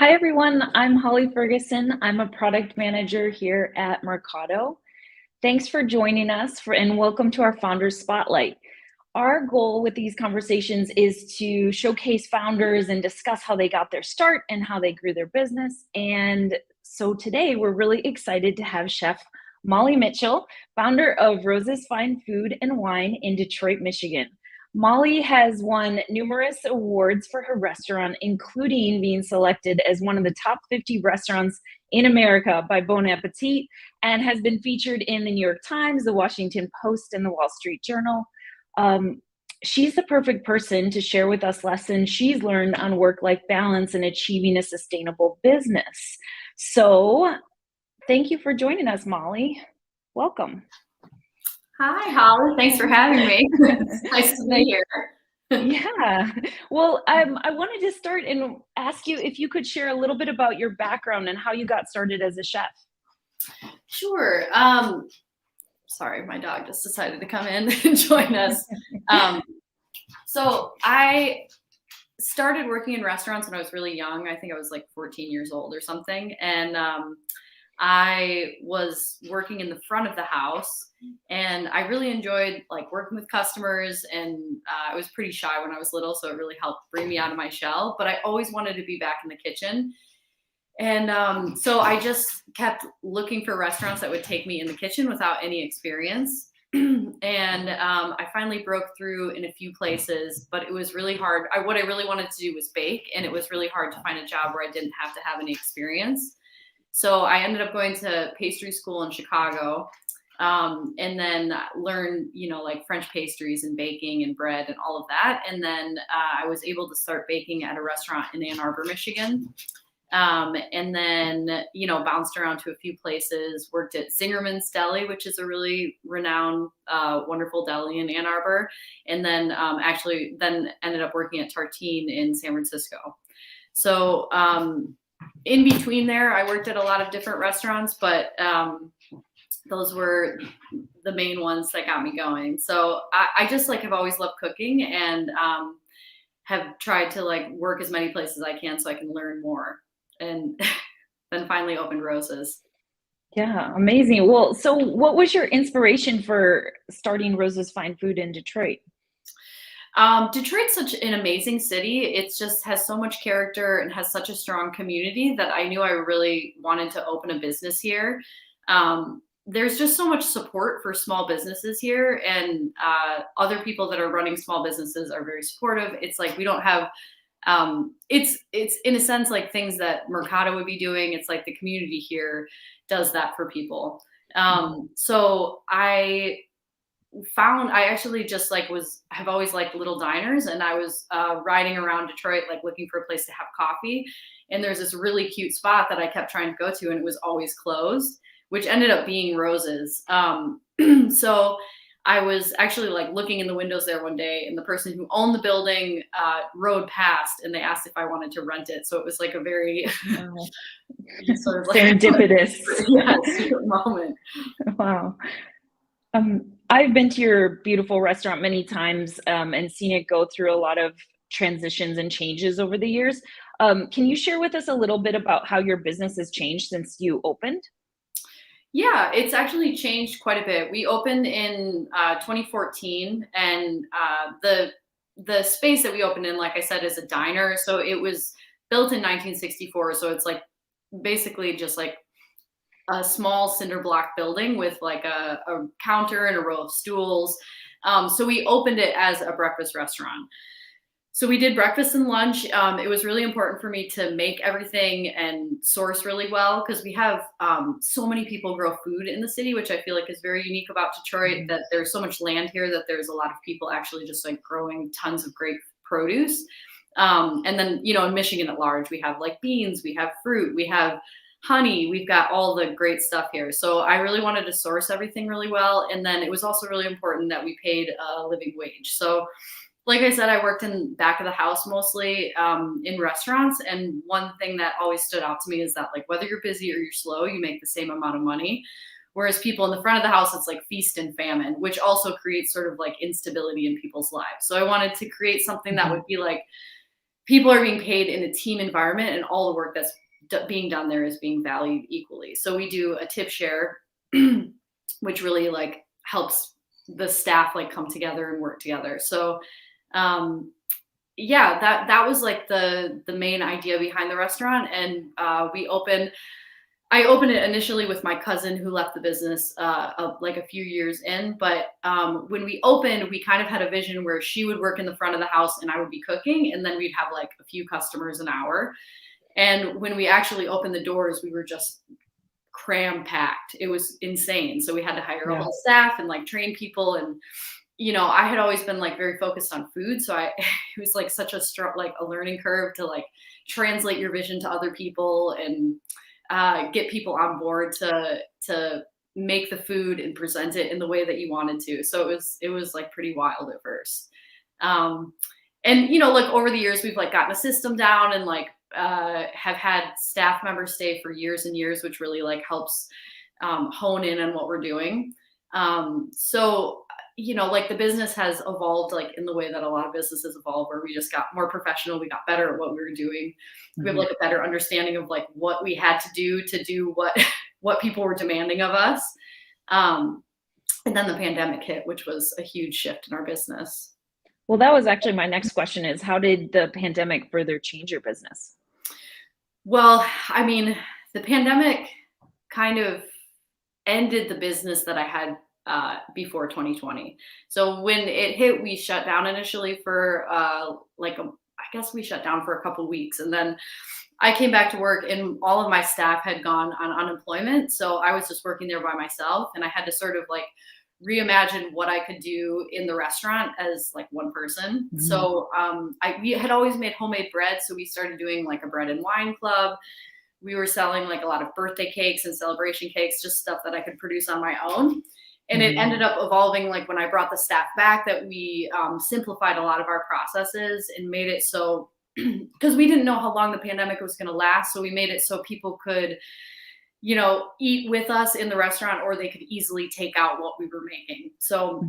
Hi, everyone. I'm Holly Ferguson. I'm a product manager here at Mercado. Thanks for joining us and welcome to our Founders Spotlight. Our goal with these conversations is to showcase founders and discuss how they got their start and how they grew their business. And so today we're really excited to have Chef Molly Mitchell, founder of Rose's Fine Food and Wine in Detroit, Michigan. Molly has won numerous awards for her restaurant, including being selected as one of the top 50 restaurants in America by Bon Appetit, and has been featured in the New York Times, the Washington Post, and the Wall Street Journal. Um, she's the perfect person to share with us lessons she's learned on work-life balance and achieving a sustainable business. So thank you for joining us, Molly. Welcome. Hi, Holly. Thanks for having me. It's nice to be here. Yeah. Well, I wanted to start and ask you if you could share a little bit about your background and how you got started as a chef. Sure. Sorry, my dog just decided to come in and join us. So I started working in restaurants when I was really young. I think I was like 14 years old or something. And I was working in the front of the house, and I really enjoyed like working with customers, and I was pretty shy when I was little, so it really helped bring me out of my shell, but I always wanted to be back in the kitchen. And so I just kept looking for restaurants that would take me in the kitchen without any experience. And I finally broke through in a few places, but it was really hard. What I really wanted to do was bake, and it was really hard to find a job where I didn't have to have any experience. So I ended up going to pastry school in Chicago, and then learned, like French pastries and baking and bread and all of that. And then I was able to start baking at a restaurant in Ann Arbor, Michigan. And then, bounced around to a few places, worked at Zingerman's Deli, which is a really renowned, wonderful deli in Ann Arbor. And then actually then ended up working at Tartine in San Francisco. So in between there, I worked at a lot of different restaurants, but those were the main ones that got me going. So I just have always loved cooking, and have tried to work as many places as I can so I can learn more. And then finally opened Rose's. Yeah, amazing. Well, so what was your inspiration for starting Rose's Fine Food in Detroit? Detroit's such an amazing city. It just has so much character and has such a strong community that I knew I really wanted to open a business here. There's just so much support for small businesses here, and other people that are running small businesses are very supportive. It's like we don't have it's in a sense like things that Mercado would be doing. It's like the community here does that for people. So I actually just have always liked little diners, and I was riding around Detroit looking for a place to have coffee, and there's this really cute spot that I kept trying to go to, and it was always closed, which ended up being Rose's. So I was actually looking in the windows there one day, and the person who owned the building rode past, and they asked if I wanted to rent it. So it was a very sort of serendipitous moment. Wow. I've been to your beautiful restaurant many times, and seen it go through a lot of transitions and changes over the years. Can you share with us a little bit about how your business has changed since you opened? Yeah, it's actually changed quite a bit. We opened in 2014, and the space that we opened in, like I said, is a diner. So it was built in 1964. So it's basically just a small cinder block building with a counter and a row of stools. So we opened it as a breakfast restaurant. So we did breakfast and lunch. It was really important for me to make everything and source really well, because we have so many people grow food in the city, which I feel is very unique about Detroit, that there's so much land here that there's a lot of people actually just growing tons of great produce. And then, in Michigan at large, we have beans, we have fruit, we have honey, we've got all the great stuff here. So I really wanted to source everything really well. And then it was also really important that we paid a living wage. So like I said, I worked in back of the house mostly in restaurants. And one thing that always stood out to me is that whether you're busy or you're slow, you make the same amount of money. Whereas people in the front of the house, it's feast and famine, which also creates sort of instability in people's lives. So I wanted to create something that would be people are being paid in a team environment, and all the work that's being done there is being valued equally. So we do a tip share, which really like helps the staff like come together and work together. So yeah, that was like the main idea behind the restaurant. And I opened it initially with my cousin who left the business like a few years in. But when we opened, we kind of had a vision where she would work in the front of the house and I would be cooking, and then we'd have like a few customers an hour. And when we actually opened the doors, we were just cram packed. It was insane. So we had to hire a whole staff and like train people. And, you know, I had always been like very focused on food. So it was like such a like a learning curve to like translate your vision to other people and get people on board to make the food and present it in the way that you wanted to. So it was like pretty wild at first. And, you know, like over the years, we've like gotten a system down and like have had staff members stay for years and years, which really like helps hone in on what we're doing. So, you know, like the business has evolved like in the way that a lot of businesses evolve, where we just got more professional. We got better at what we were doing. We have like a better understanding of like what we had to do what people were demanding of us. And then the pandemic hit, which was a huge shift in our business. Well, that was actually my next question, is how did the pandemic further change your business? Well, I mean, the pandemic kind of ended the business that I had before 2020. So when it hit, we shut down initially for I guess we shut down for a couple of weeks. And then I came back to work and all of my staff had gone on unemployment. So I was just working there by myself, and I had to sort of like reimagine what I could do in the restaurant as like one person. So we had always made homemade bread. So we started doing like a bread and wine club. We were selling like a lot of birthday cakes and celebration cakes, just stuff that I could produce on my own. And it ended up evolving, like when I brought the staff back, that we simplified a lot of our processes and made it so, because we didn't know how long the pandemic was going to last. So we made it so people could, you know, eat with us in the restaurant, or they could easily take out what we were making. So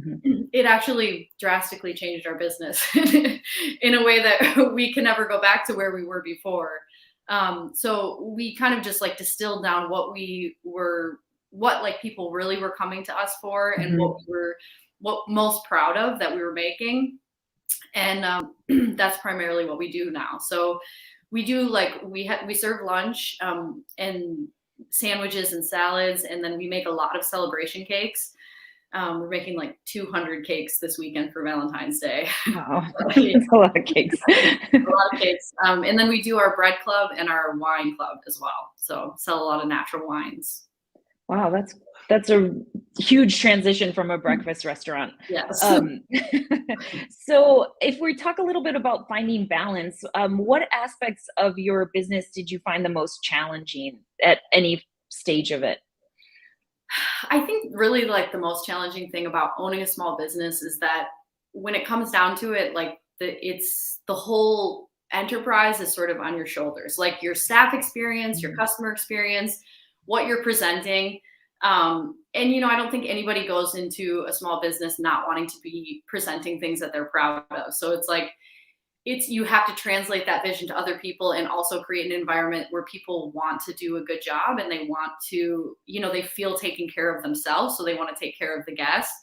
it actually drastically changed our business in a way that we can never go back to where we were before. So we kind of just like distilled down what like people really were coming to us for, and what we were most proud of that we were making. And that's primarily what we do now. So we do like, we serve lunch and sandwiches and salads, and then we make a lot of celebration cakes. We're making like 200 cakes this weekend for Valentine's Day. Wow, that's a lot of cakes. A lot of cakes. And then we do our bread club and our wine club as well. So sell a lot of natural wines. Wow, that's a huge transition from a breakfast restaurant. Yes. So if we talk a little bit about finding balance, what aspects of your business did you find the most challenging at any stage of it? I think really like the most challenging thing about owning a small business is that when it comes down to it, like it's the whole enterprise is sort of on your shoulders, like your staff experience, your customer experience, what you're presenting. And, you know, I don't think anybody goes into a small business not wanting to be presenting things that they're proud of. So it's like, you have to translate that vision to other people, and also create an environment where people want to do a good job, and they want to, you know, they feel taken care of themselves. So they want to take care of the guests.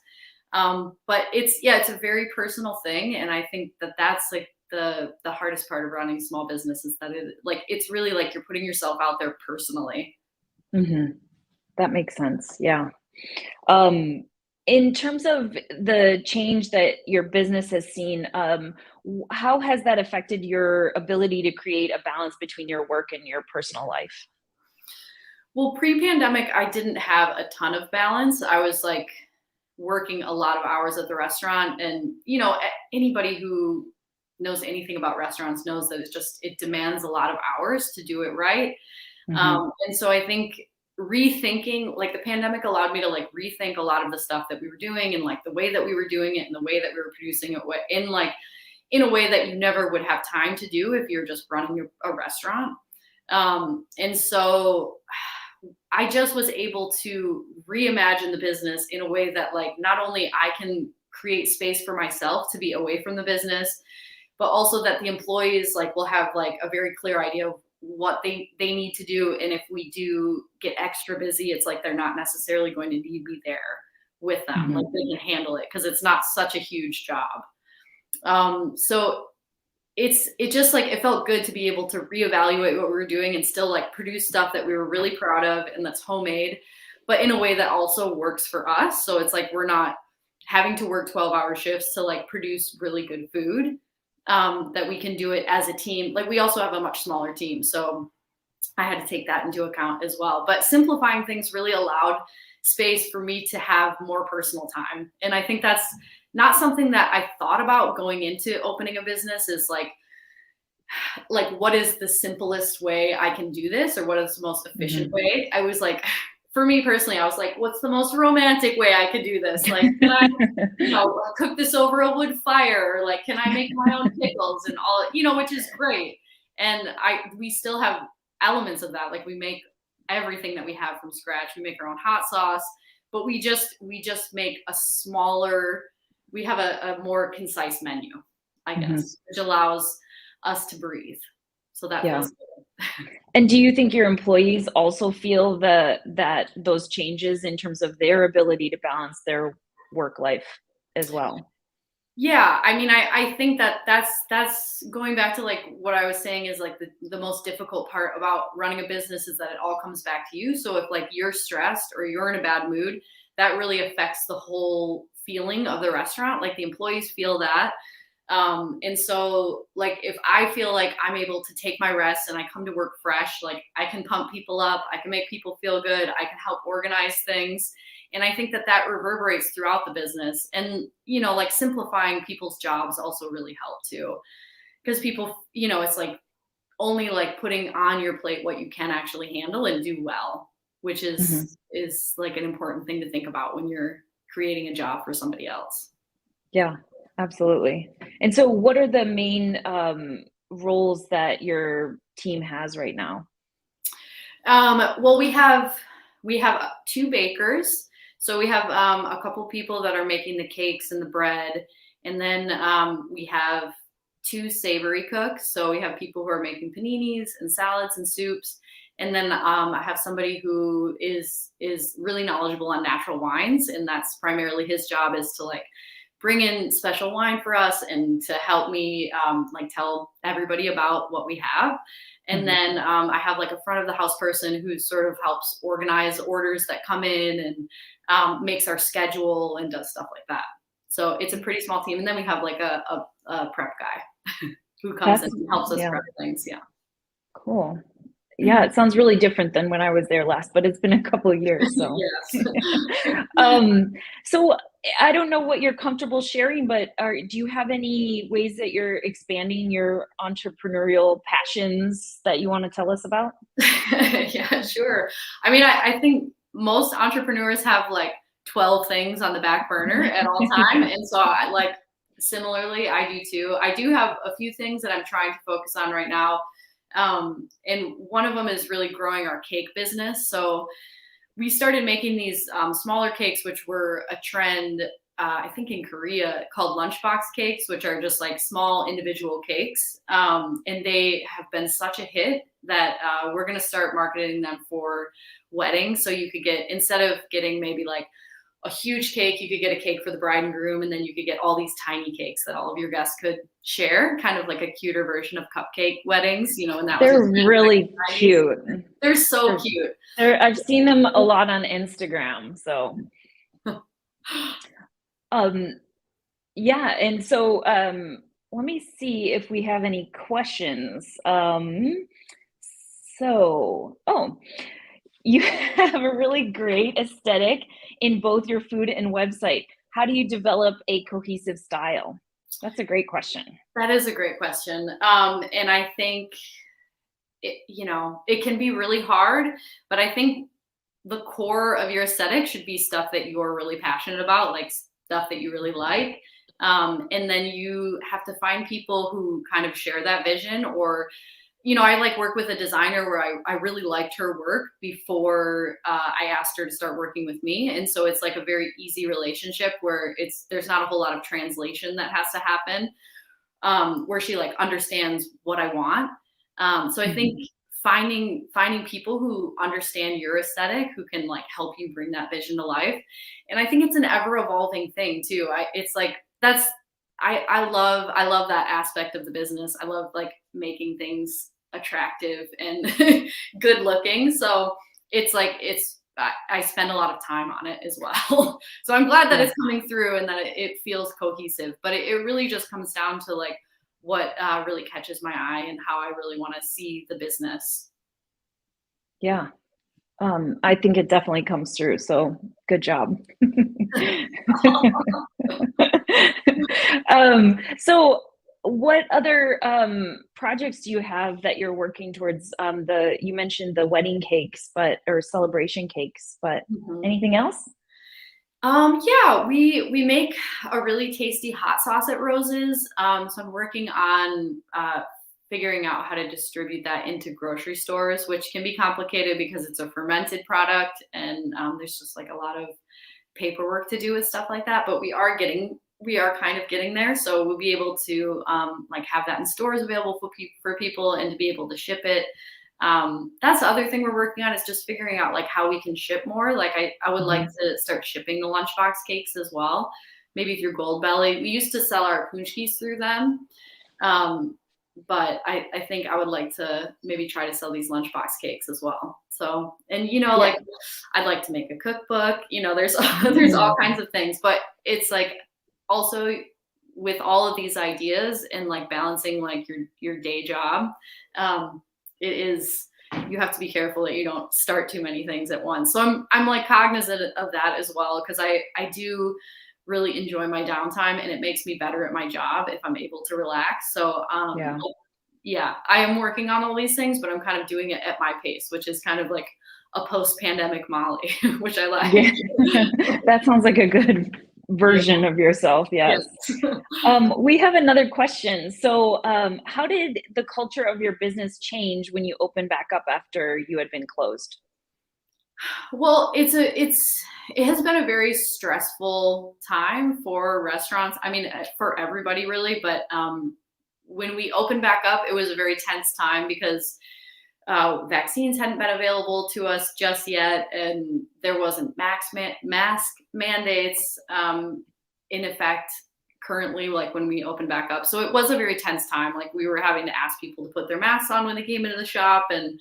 But it's a very personal thing. And I think that that's like the hardest part of running a small business, is that it's really like you're putting yourself out there personally. That makes sense. Yeah. In terms of the change that your business has seen, how has that affected your ability to create a balance between your work and your personal life? Well, pre-pandemic, I didn't have a ton of balance. I was like working a lot of hours at the restaurant, and, you know, anybody who knows anything about restaurants knows that it demands a lot of hours to do it right. And so I think rethinking, like the pandemic allowed me to like rethink a lot of the stuff that we were doing, and like the way that we were doing it, and the way that we were producing it in a way that you never would have time to do if you're just running a restaurant. And so I just was able to reimagine the business in a way that like not only I can create space for myself to be away from the business, but also that the employees like will have like a very clear idea of what they need to do. And if we do get extra busy, it's like they're not necessarily going to need me there with them. Like they can handle it because it's not such a huge job. So it just like, it felt good to be able to reevaluate what we were doing and still like produce stuff that we were really proud of and that's homemade, but in a way that also works for us. So it's like, we're not having to work 12-hour shifts to like produce really good food, that we can do it as a team. Like we also have a much smaller team. So I had to take that into account as well. But simplifying things really allowed space for me to have more personal time. And I think that's not something that I thought about going into opening a business, is like what is the simplest way I can do this, or what is the most efficient way? I was like, for me personally, I was like, what's the most romantic way I could do this? Like, can I, cook this over a wood fire? Or like, can I make my own pickles and all, which is great. And we still have elements of that. Like we make everything that we have from scratch. We make our own hot sauce, but we just make a smaller, we have a more concise menu, I guess, which allows us to breathe. So that feels good. And do you think your employees also feel that those changes in terms of their ability to balance their work life as well? Yeah, I mean, I think that's going back to like what I was saying is like the most difficult part about running a business is that it all comes back to you. So if like you're stressed or you're in a bad mood, that really affects the whole feeling of the restaurant. Like the employees feel that. And so like, if I feel like I'm able to take my rest and I come to work fresh, like I can pump people up, I can make people feel good, I can help organize things. And I think that reverberates throughout the business. And, like simplifying people's jobs also really help too. Because people, it's like only like putting on your plate what you can actually handle and do well, which is like an important thing to think about when you're creating a job for somebody else. Yeah, absolutely. And so what are the main roles that your team has right now? Well, we have 2 bakers. So we have a couple people that are making the cakes and the bread. And then we have 2 savory cooks. So we have people who are making paninis and salads and soups. And then I have somebody who is really knowledgeable on natural wines. And that's primarily his job, is to like bring in special wine for us and to help me like tell everybody about what we have. And then I have like a front of the house person who sort of helps organize orders that come in and makes our schedule and does stuff like that. So it's a pretty small team. And then we have like a prep guy who comes in and helps us prep things. Yeah. Cool. Yeah, it sounds really different than when I was there last, but it's been a couple of years. So, so I don't know what you're comfortable sharing, but do you have any ways that you're expanding your entrepreneurial passions that you want to tell us about? Yeah, sure. I mean, I think most entrepreneurs have like 12 things on the back burner at all time. And so similarly, I do too. I do have a few things that I'm trying to focus on right now. And one of them is really growing our cake business. So we started making these smaller cakes, which were a trend, I think in Korea, called lunchbox cakes, which are just like small individual cakes. And they have been such a hit that we're going to start marketing them for weddings. So you could get, instead of getting maybe like a huge cake, you could get a cake for the bride and groom, and then you could get all these tiny cakes that all of your guests could share, kind of like a cuter version of cupcake weddings, and that they're really cute. They're so cute. I've seen them a lot on Instagram. So, yeah, and so let me see if we have any questions. You have a really great aesthetic in both your food and website. How do you develop a cohesive style? That's a great question. That is a great question. And I think, it can be really hard, but I think the core of your aesthetic should be stuff that you're really passionate about, like stuff that you really like. And then you have to find people who kind of share that vision, or I work with a designer where I really liked her work before I asked her to start working with me. And so it's like a very easy relationship where there's not a whole lot of translation that has to happen. where she like understands what I want. So I think Mhm. finding people who understand your aesthetic, who can like help you bring that vision to life. And I think it's an ever evolving thing too. It's like that's I love that aspect of the business. I love like making things attractive and good looking. So it's like I spend a lot of time on it as well. So I'm glad that Yeah. it's coming through and that it feels cohesive. But it really just comes down to like what really catches my eye and how I really want to see the business. Yeah. I think it definitely comes through. So good job. So what other projects do you have that you're working towards? You mentioned the wedding cakes, but or celebration cakes, but Mhm. anything else? Yeah, we make a really tasty hot sauce at Rose's. So I'm working on figuring out how to distribute that into grocery stores, which can be complicated because it's a fermented product, and there's just like a lot of paperwork to do with stuff like that. But we are kind of getting there. So we'll be able to like have that in stores available for people and to be able to ship it. That's the other thing we're working on is just figuring out like how we can ship more. Like I would like Mhm. to start shipping the lunchbox cakes as well, maybe through Goldbelly. We used to sell our punchkis through them. Um, but I think I would like to maybe try to sell these lunchbox cakes as well. So, and Yeah. like I'd like to make a cookbook. There's there's all Mm. kinds of things, but it's like also with all of these ideas and like balancing like your day job, it is you have to be careful that you don't start too many things at once. So I'm like cognizant of that as well because I do really enjoy my downtime and it makes me better at my job if I'm able to relax. So Yeah. yeah, I am working on all these things, but I'm kind of doing it at my pace, which is kind of like a post-pandemic Molly, which I Yeah. like. That sounds like a good Yeah. version of yourself. Yes. Yes. We have another question. So, how did the culture of your business change when you opened back up after you had been closed? Well, it has been a very stressful time for restaurants. I mean, for everybody really, but when we opened back up, it was a very tense time because vaccines hadn't been available to us just yet, and there wasn't mask mandates in effect currently, like when we opened back up. So it was a very tense time. Like we were having to ask people to put their masks on when they came into the shop, and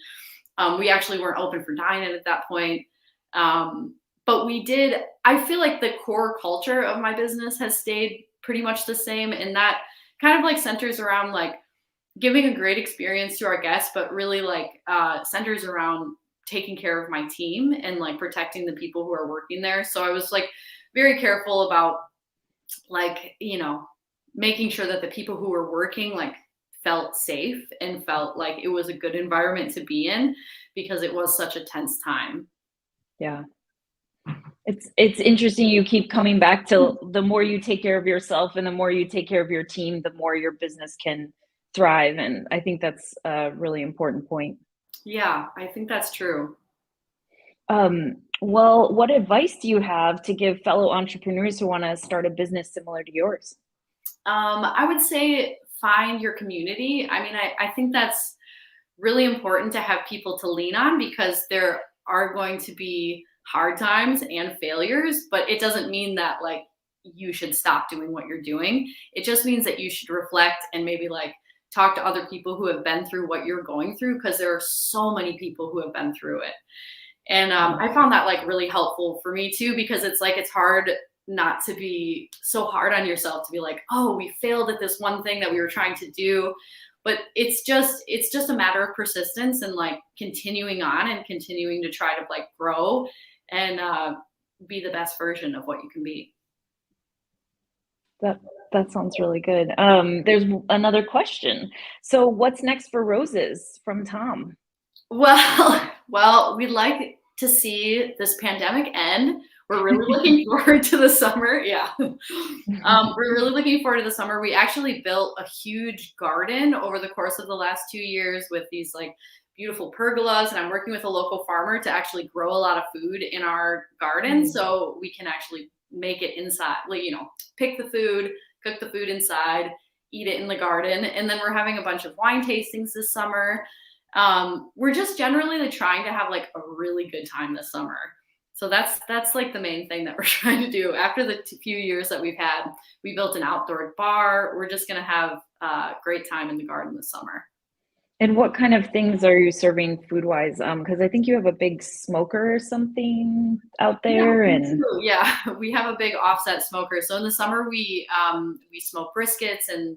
we actually weren't open for dine-in at that point. But we did. I feel like the core culture of my business has stayed pretty much the same, and that kind of like centers around like giving a great experience to our guests, but really like centers around taking care of my team and like protecting the people who are working there. So I was like very careful about like, making sure that the people who were working like felt safe and felt like it was a good environment to be in because it was such a tense time. Yeah. It's interesting you keep coming back to the more you take care of yourself and the more you take care of your team, the more your business can thrive. And I think that's a really important point. Yeah, I think that's true. Well, what advice do you have to give fellow entrepreneurs who want to start a business similar to yours? I would say find your community. I mean, I think that's really important to have people to lean on because there are going to be hard times and failures, but it doesn't mean that like you should stop doing what you're doing. It just means that you should reflect and maybe like talk to other people who have been through what you're going through because there are so many people who have been through it. And Yeah. I found that like really helpful for me too, because it's like it's hard not to be so hard on yourself to be like, oh, we failed at this one thing that we were trying to do. But it's just a matter of persistence and like continuing on and continuing to try to like grow and be the best version of what you can be. That that sounds really good. There's another question. So, what's next for roses from Tom? Well, we'd like to see this pandemic end. We're really looking forward to the summer. Yeah. We're really looking forward to the summer. We actually built a huge garden over the course of the last 2 years with these like beautiful pergolas. And I'm working with a local farmer to actually grow a lot of food in our garden Mm. so we can actually make it inside, like, pick the food, cook the food inside, eat it in the garden. And then we're having a bunch of wine tastings this summer. We're just generally like trying to have like a really good time this summer. So that's like the main thing that we're trying to do. After the few years that we've had, we built an outdoor bar. We're just gonna have a great time in the garden this summer. And what kind of things are you serving food-wise? Because I think you have a big smoker or something out Yeah, there, we and do. Yeah, we have a big offset smoker. So in the summer, we smoke briskets and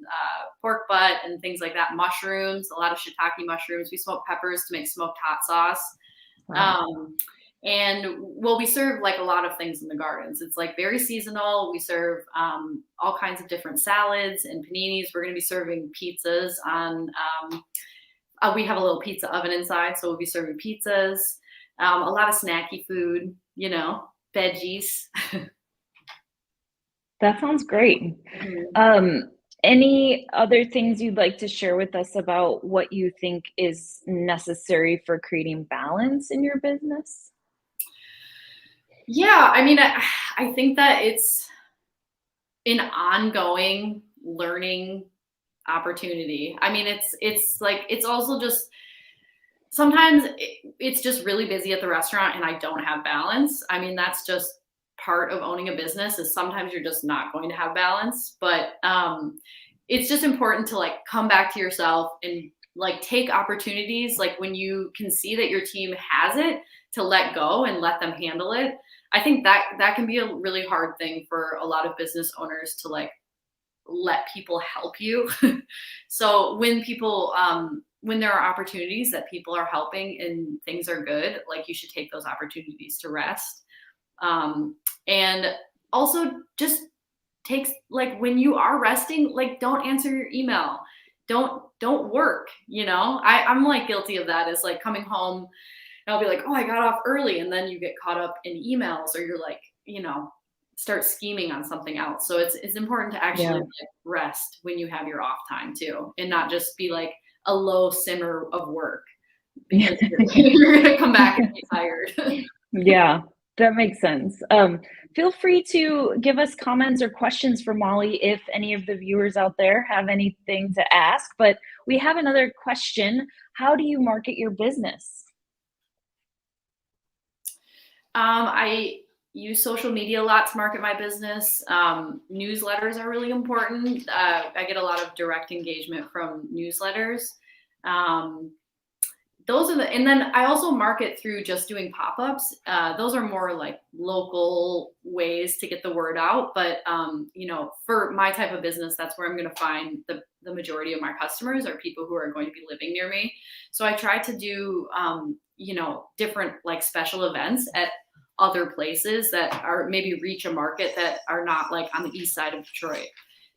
pork butt and things like that. Mushrooms, a lot of shiitake mushrooms. We smoke peppers to make smoked hot sauce. wow. Um, and well, we serve like a lot of things in the gardens. It's like very seasonal. We serve all kinds of different salads and paninis. We're going to be serving pizzas on. We have a little pizza oven inside, so we'll be serving pizzas. A lot of snacky food, veggies. That sounds great. Mhm. Any other things you'd like to share with us about what you think is necessary for creating balance in your business? Yeah, I mean, I think that it's an ongoing learning opportunity. I mean, it's like it's also just sometimes it's just really busy at the restaurant and I don't have balance. I mean, that's just part of owning a business is sometimes you're just not going to have balance, but it's just important to like come back to yourself and like take opportunities like when you can see that your team has it to let go and let them handle it. I think that can be a really hard thing for a lot of business owners to like let people help you. So when there are opportunities that people are helping and things are good, like you should take those opportunities to rest. And also just takes like when you are resting, like don't answer your email. Don't work, I'm like guilty of that. Is like coming home and I'll be like, oh, I got off early. And then you get caught up in emails or you're like, start scheming on something else. So it's important to actually Yeah. like rest when you have your off time too, and not just be like a low simmer of work because you're gonna come back and be tired. Yeah, that makes sense. Feel free to give us comments or questions for Molly if any of the viewers out there have anything to ask. But we have another question. How do you market your business? I use social media a lot to market my business. Newsletters are really important. I get a lot of direct engagement from newsletters. Um, and then I also market through just doing pop-ups. Those are more like local ways to get the word out. But, for my type of business, that's where I'm going to find the majority of my customers are people who are going to be living near me. So I try to do, different like special events at other places that are maybe reach a market that are not like on the east side of Detroit.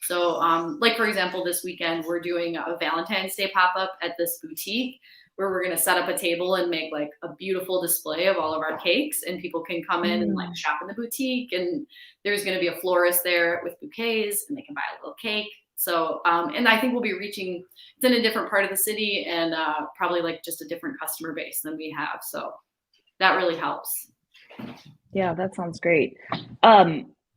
So like, for example, this weekend, we're doing a Valentine's Day pop-up at this boutique where we're going to set up a table and make like a beautiful display of all of our cakes, and people can come in and like Mm, shop in the boutique, and there's going to be a florist there with bouquets and they can buy a little cake. So and I think we'll be reaching, it's in a different part of the city and probably like just a different customer base than we have, so that really helps. yeah, that sounds great.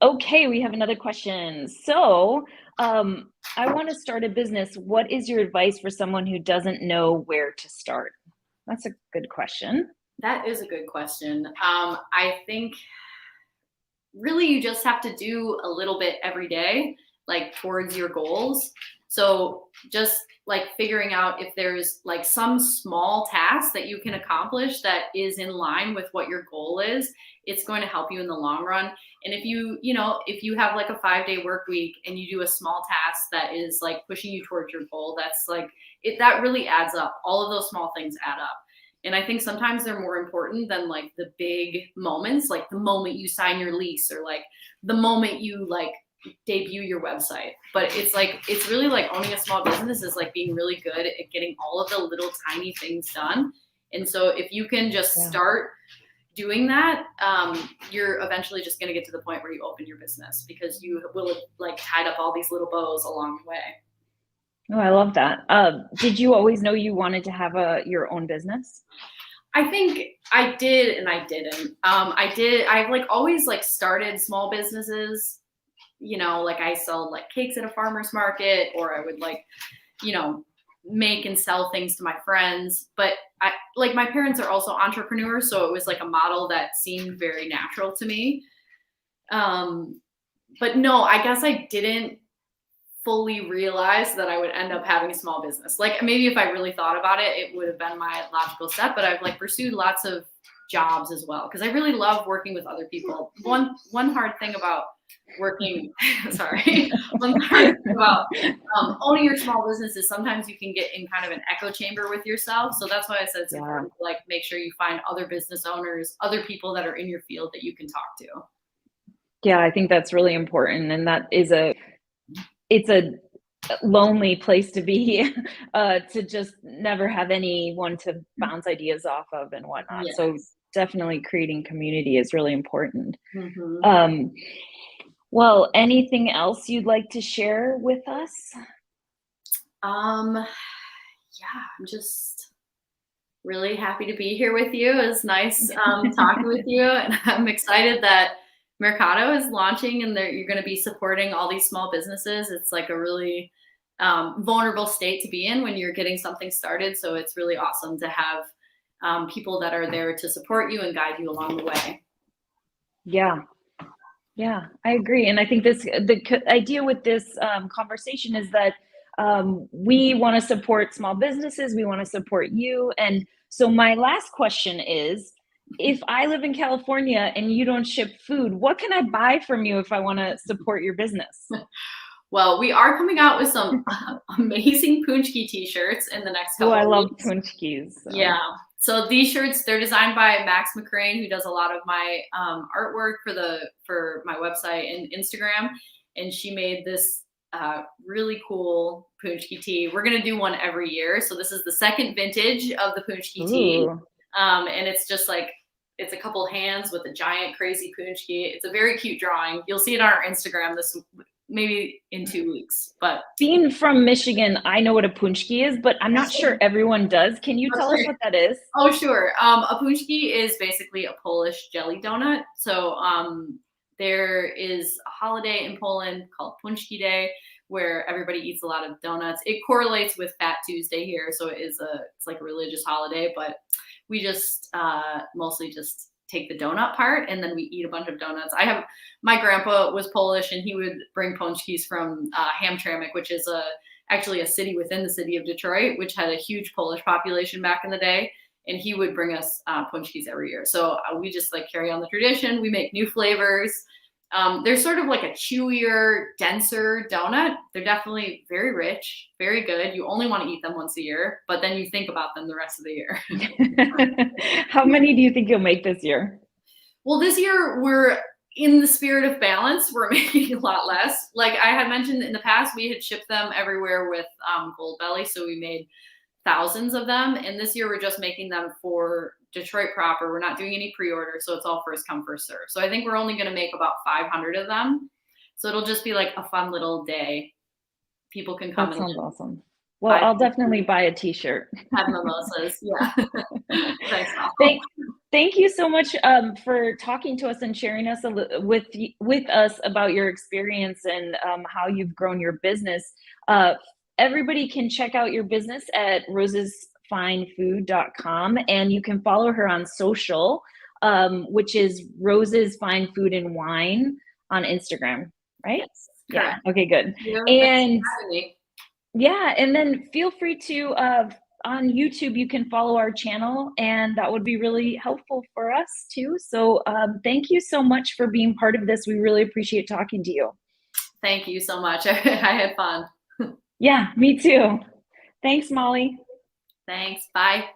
Okay, we have another question. So, I want to start a business. What is your advice for someone who doesn't know where to start? That's a good question. That is a good question. I think really you just have to do a little bit every day, like towards your goals. So just like figuring out if there's like some small task that you can accomplish that is in line with what your goal is, it's going to help you in the long run. And if you have like a 5-day work week and you do a small task that is like pushing you towards your goal, that's like that really adds up. All of those small things add up. And I think sometimes they're more important than like the big moments, like the moment you sign your lease or like the moment you like debut your website. But it's really like owning a small business is like being really good at getting all of the little tiny things done. And so if you can just Yeah. start doing that, you're eventually just going to get to the point where you open your business because you will have like tied up all these little bows along the way. Oh, I love that. Did you always know you wanted to have your own business? I think I did and I didn't. I've like always like started small businesses like I sell like cakes at a farmer's market, or I would like, make and sell things to my friends. But my parents are also entrepreneurs, so it was like a model that seemed very natural to me. But no, I guess I didn't fully realize that I would end up having a small business. Like maybe if I really thought about it, it would have been my logical step, but I've like pursued lots of jobs as well, because I really love working with other people. One hard thing about working, sorry, one hard thing about owning your small business is sometimes you can get in kind of an echo chamber with yourself. So that's why I said it's important to like make sure you find other business owners, other people that are in your field that you can talk to. Yeah, I think that's really important, and that is it's a lonely place to be, to just never have anyone to bounce ideas off of and whatnot. Yes. So definitely creating community is really important. Mm-hmm. Well, anything else you'd like to share with us? Yeah, I'm just really happy to be here with you. It was nice talking with you, and I'm excited that Mercado is launching, and you're going to be supporting all these small businesses. It's like a really vulnerable state to be in when you're getting something started. So it's really awesome to have people that are there to support you and guide you along the way. Yeah, I agree. And I think the idea with this conversation is that we want to support small businesses. We want to support you. And so my last question is, if I live in California and you don't ship food, what can I buy from you if I want to support your business? Well, we are coming out with some amazing Punchki t-shirts in the next couple I of love weeks. Punchkis. So. Yeah. So these shirts, they're designed by Max McCrane, who does a lot of my artwork for my website and Instagram. And she made this really cool Punchki tee. We're going to do one every year. So this is the second vintage of the Punchki tee. And it's just like, it's a couple hands with a giant crazy Punchki. It's a very cute drawing. You'll see it on our Instagram maybe in 2 weeks. But being from Michigan, I know what a Punchki is, but I'm not sure everyone does. Can you tell us what that is? Oh, sure. A Punchki is basically a Polish jelly donut. So there is a holiday in Poland called Punchki Day, where everybody eats a lot of donuts. It correlates with Fat Tuesday here, so it's like a religious holiday, but we just mostly just take the donut part, and then we eat a bunch of donuts. My grandpa was Polish, and he would bring Punchkis from Hamtramck, which is actually a city within the city of Detroit, which had a huge Polish population back in the day. And he would bring us Punchkis every year. So we just like carry on the tradition. We make new flavors. They're sort of like a chewier, denser donut. They're definitely very rich, very good. You only want to eat them once a year, but then you think about them the rest of the year. How many do you think you'll make this year? Well, this year we're in the spirit of balance. We're making a lot less. Like I had mentioned in the past, we had shipped them everywhere with Gold Belly. So we made thousands of them. And this year we're just making them for Detroit proper. We're not doing any pre-order. So it's all first come, first serve. So I think we're only going to make about 500 of them. So it'll just be like a fun little day. People can come. That sounds awesome. Well, I'll definitely buy a t-shirt. Have mimosas. Yeah. Thanks. Thank you so much for talking to us and sharing us with us about your experience and how you've grown your business. Everybody can check out your business at rosesfinefood.com, and you can follow her on social, which is Roses Fine Food and Wine on Instagram, right? Yes, yeah. Okay, good. Yeah, and yeah, and then feel free to on YouTube, you can follow our channel, and that would be really helpful for us too. So thank you so much for being part of this. We really appreciate talking to you. Thank you so much. I had fun. Yeah, me too. Thanks, Molly. Thanks. Bye.